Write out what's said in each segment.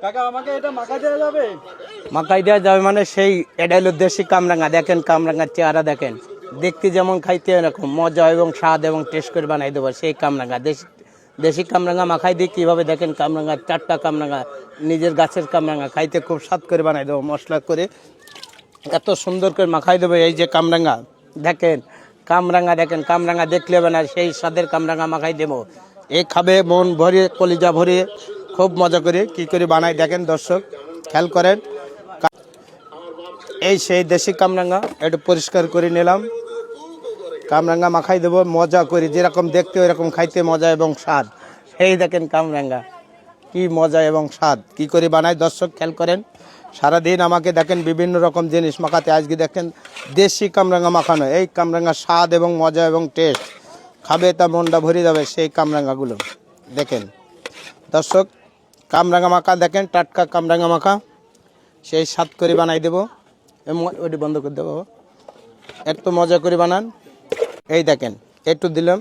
কাকা আমাকে এটা মাখা দেওয়া যাবে? মাখাই দেওয়া যাবে মানে সেই এটা হলো দেশি কামরাঙা। দেখেন কামরাঙার চেহারা দেখেন, দেখতে যেমন খাইতে এরকম মজা এবং স্বাদ এবং টেস্ট করে বানাই দেবো সেই কামরাঙা। দেশি কামরাঙা মাখাই দিই কীভাবে দেখেন, কামরাঙা টাটকা কামরাঙা, নিজের গাছের কামরাঙা, খাইতে খুব স্বাদ করে বানাই দেবো মশলা করে, এত সুন্দর করে মাখাই দেবো। এই যে কামরাঙা দেখেন, কামরাঙা দেখলে হবে না, সেই স্বাদের কামরাঙা মাখাই দেবো। এই খাবে মন ভরিয়ে, কলিজা ভরিয়ে, খুব মজা করে কি করে বানাই দেখেন দর্শক, খেয়াল করেন। এই সেই দেশি কামরাঙা একটু পরিষ্কার করে নিলাম, কামরাঙা মাখাই দেবো মজা করে, যেরকম দেখতে ওইরকম খাইতে মজা এবং স্বাদ। এই দেখেন কামরাঙা কি মজা এবং স্বাদ, কি করে বানায় দর্শক খেয়াল করেন। সারাদিন আমাকে দেখেন বিভিন্ন রকম জিনিস মাখাতে, আজকে দেখেন দেশি কামরাঙা মাখানো। এই কামরাঙার স্বাদ এবং মজা এবং টেস্ট, খাবে তা মনটা ভরে যাবে সেই কামরাঙাগুলো। দেখেন দর্শক কামরাঙা মাখা দেখেন, টাটকা কামরাঙা মাখা, সেই স্বাদ করে বানাই দেবো। ওটি বন্ধ করে দেবো, একটু মজা করে বানান। এই দেখেন একটু দিলাম,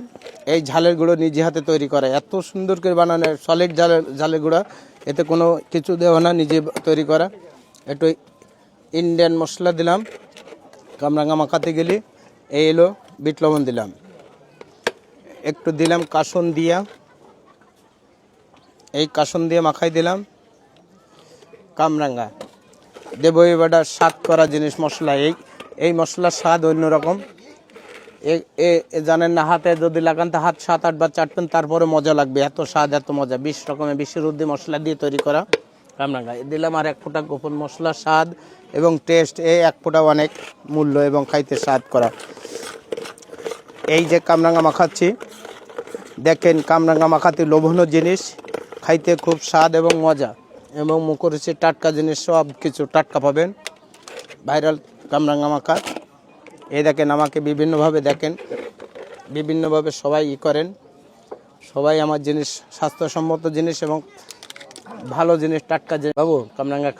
এই ঝালের গুঁড়ো নিজে হাতে তৈরি করা, এত সুন্দর করে বানানো, সলিড ঝালের গুঁড়া, এতে কোনো কিছু দেওয়া না, নিজে তৈরি করা। একটু ইন্ডিয়ান মশলা দিলাম কামরাঙা মাখাতে গেলে, এই এলো বিট লবণ দিলাম, একটু দিলাম কাসন দিয়া, এই কাসন দিয়ে মাখাই দিলাম কামরাঙা দেবো। এবারটা স্বাদ করা জিনিস মশলা, এই মশলার স্বাদ অন্যরকম। জানেন না, হাতে যদি লাগান তো হাত 7-8 বার চাটবেন, তারপরে মজা লাগবে, এত স্বাদ এত মজা। 20 রকমের 20 রুদ্দি মশলা দিয়ে তৈরি করা কামরাঙা। দিলাম আর 1 ফোঁটা গোপন মশলা, স্বাদ এবং টেস্ট, এই 1 ফোঁটা অনেক মূল্য এবং খাইতে স্বাদ করা। এই যে কামরাঙা মাখাচ্ছি দেখেন, কামরাঙা মাখাতে লোভনীয় জিনিস, খাইতে খুব স্বাদ এবং মজা এবং মুখরুচি, টাটকা জিনিস, সব কিছু টাটকা পাবেন। ভাইরাল কামরাঙা মাখা। এই দেখেন আমাকে বিভিন্নভাবে দেখেন, বিভিন্নভাবে সবাই করেন, সবাই আমার জিনিস স্বাস্থ্যসম্মত জিনিস এবং ভালো জিনিস, টাটকা জিনিস। বাবু কামরাঙা